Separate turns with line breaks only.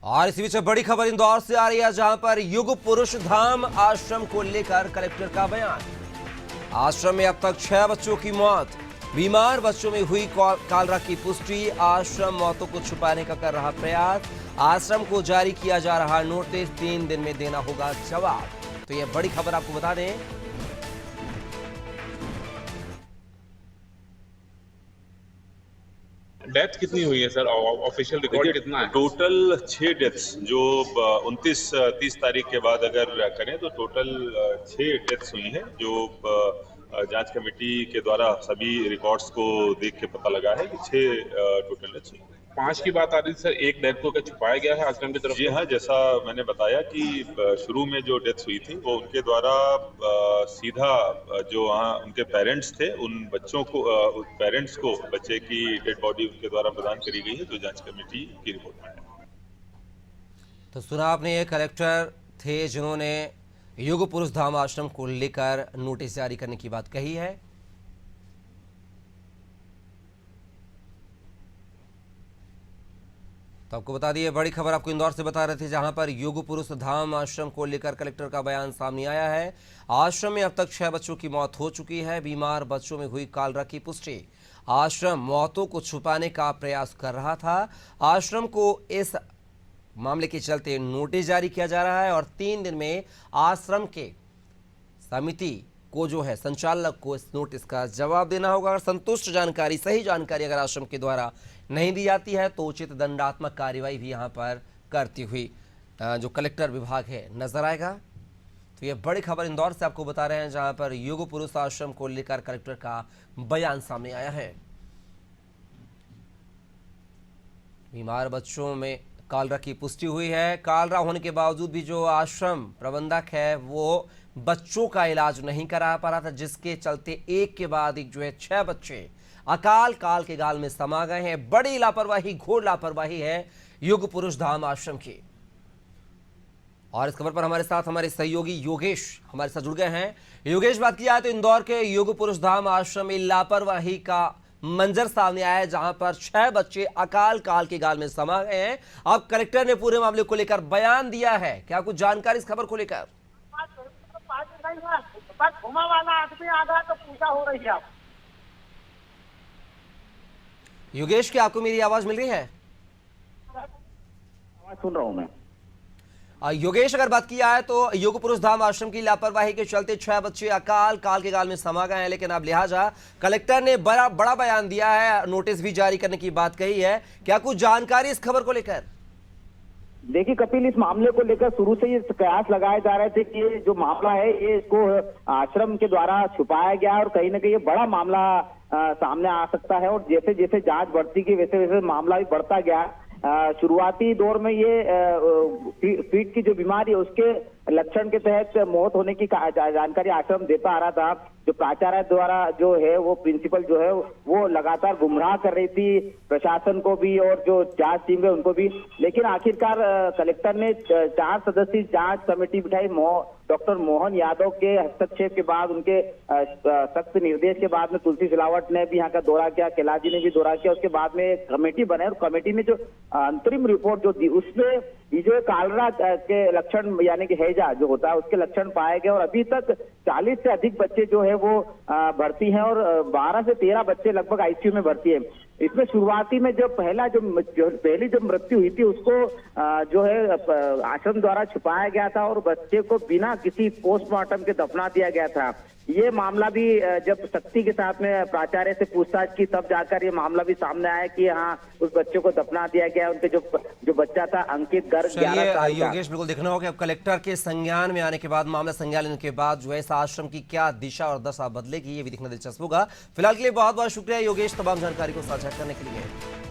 और इसी बीच बड़ी खबर इंदौर से आ रही है, जहां पर युग पुरुष धाम आश्रम को लेकर कलेक्टर का बयान। आश्रम में अब तक 6 बच्चों की मौत, बीमार बच्चों में हुई कालरा की पुष्टि। आश्रम मौतों को छुपाने का कर रहा प्रयास। आश्रम को जारी किया जा रहा नोटिस, 3 दिन में देना होगा जवाब। तो यह बड़ी खबर आपको बता दें।
डेथ कितनी हुई है सर? ऑफिशियल रिकॉर्ड कितना है?
टोटल 6 डेथ्स जो 29-30 तारीख के बाद अगर करें तो टोटल 6 डेथ्स हुई हैं, जो जांच कमेटी के द्वारा सभी रिकॉर्ड्स को देख के पता लगा है कि 6 टोटल डेथ्स हुई।
5 की बात आ रही थी सर, एक डेथ को क्या छुपाया गया है आश्रम की तरफ?
जी हाँ, जैसा मैंने बताया कि शुरू में जो डेथ्स हुई थी वो उनके द्वारा सीधा जो वहाँ उनके पेरेंट्स थे, उन बच्चों को पेरेंट्स को बच्चे की डेड बॉडी उनके द्वारा प्रदान करी गई है, जो जांच कमेटी की रिपोर्ट में है।
तो सुना आपने, ये कलेक्टर थे जिन्होंने युग पुरुष धाम आश्रम को लेकर नोटिस जारी करने की बात कही है। तो आपको बता दिए, बड़ी खबर आपको इंदौर से बता रहे थे, जहां पर युग पुरुष धाम आश्रम को लेकर कलेक्टर का बयान सामने आया है। आश्रम में अब तक 6 बच्चों की मौत हो चुकी है, बीमार बच्चों में हुई कालरा की पुष्टि। आश्रम मौतों को छुपाने का प्रयास कर रहा था। आश्रम को इस मामले के चलते नोटिस जारी किया जा रहा है और 3 दिन में आश्रम के समिति को जो है संचालक को इस नोटिस का जवाब देना होगा। अगर संतुष्ट जानकारी, सही जानकारी अगर आश्रम के द्वारा नहीं दी जाती है तो उचित दंडात्मक कार्रवाई भी यहाँ पर करती हुई जो कलेक्टर विभाग है नजर आएगा। तो ये बड़ी खबर इंदौर से आपको बता रहे हैं, जहां पर युग पुरुष आश्रम को लेकर कलेक्टर का बयान सामने आया है। बीमार बच्चों में कालरा की पुष्टि हुई है। कालरा होने के बावजूद भी जो आश्रम प्रबंधक है वो बच्चों का इलाज नहीं करा पा रहा था, जिसके चलते एक के बाद एक जो है 6 बच्चे अकाल काल के गाल में समा गए हैं। बड़ी लापरवाही, घोर लापरवाही है युग पुरुष धाम आश्रम की। और इस खबर पर हमारे साथ हमारे सहयोगी योगेश हमारे साथ जुड़ गए हैं। योगेश, बात किया तो इंदौर के युग पुरुष धाम आश्रम में लापरवाही का मंजर सामने आया है, जहां पर 6 बच्चे अकाल काल के गाल में समा गए हैं। अब कलेक्टर ने पूरे मामले को लेकर बयान दिया है, क्या कुछ जानकारी इस खबर को लेकर?
घुमा वाला आदमी आ गया तो पूजा हो रही है।
योगेश, क्या आपको मेरी आवाज मिल रही है?
आवाज सुन रहा हूं मैं।
योगेश, अगर बात किया है तो युग पुरुष धाम आश्रम की लापरवाही के चलते 6 बच्चे अकाल काल के गाल में समा गए हैं, लेकिन अब लिहाजा कलेक्टर ने बड़ा बयान दिया है, नोटिस भी जारी करने की बात कही है। क्या कुछ जानकारी इस खबर को लेकर?
देखिए कपिल, इस मामले को लेकर शुरू से ये कयास लगाए जा रहे थे कि ये जो मामला है ये इसको आश्रम के द्वारा छुपाया गया और कहीं ना कहीं ये बड़ा मामला सामने आ सकता है। और जैसे जैसे जांच बढ़ती गई वैसे वैसे मामला भी बढ़ता गया। शुरुआती दौर में ये पीठ की जो बीमारी है उसके लक्षण के तहत मौत होने की जानकारी आश्रम देता आ रहा था। जो प्राचार्य द्वारा जो है वो प्रिंसिपल जो है वो लगातार गुमराह कर रही थी प्रशासन को भी और जो जांच टीम है उनको भी। लेकिन आखिरकार कलेक्टर ने 4 सदस्यीय जांच कमेटी बिठाई। डॉक्टर मोहन यादव के हस्तक्षेप के बाद, उनके सख्त निर्देश के बाद में तुलसी सिलावट ने भी यहाँ का दौरा किया, कैलाश जी ने भी दौरा किया। उसके बाद में कमेटी बनाई और कमेटी ने जो अंतरिम रिपोर्ट जो दी उसमें ये जो कालरा के लक्षण यानी कि हैजा जो होता है उसके लक्षण पाए गए। और अभी तक 40 से अधिक बच्चे जो है वो भर्ती हैं और 12 से 13 बच्चे लगभग आईसीयू में भर्ती है। इसमें शुरुआती में जो पहली जो मृत्यु हुई थी उसको जो है आश्रम द्वारा छुपाया गया था और बच्चे को बिना किसी पोस्टमार्टम के दफना दिया गया था। ये मामला भी जब सख्ती के साथ में प्राचार्य से पूछताछ की तब जाकर ये मामला भी सामने आया कि हाँ उस बच्चे को दफना दिया गया। उनके जो बच्चा था अंकित गर्ग 11 साल का।
योगेश, बिल्कुल देखना होगा अब कलेक्टर के संज्ञान में आने के बाद, मामला संज्ञान लेने के बाद जो है इस आश्रम की क्या दिशा और दशा बदलेगी, ये भी देखना दिलचस्प होगा। फिलहाल के लिए बहुत बहुत शुक्रिया योगेश, तमाम जानकारी को साझा करने के लिए।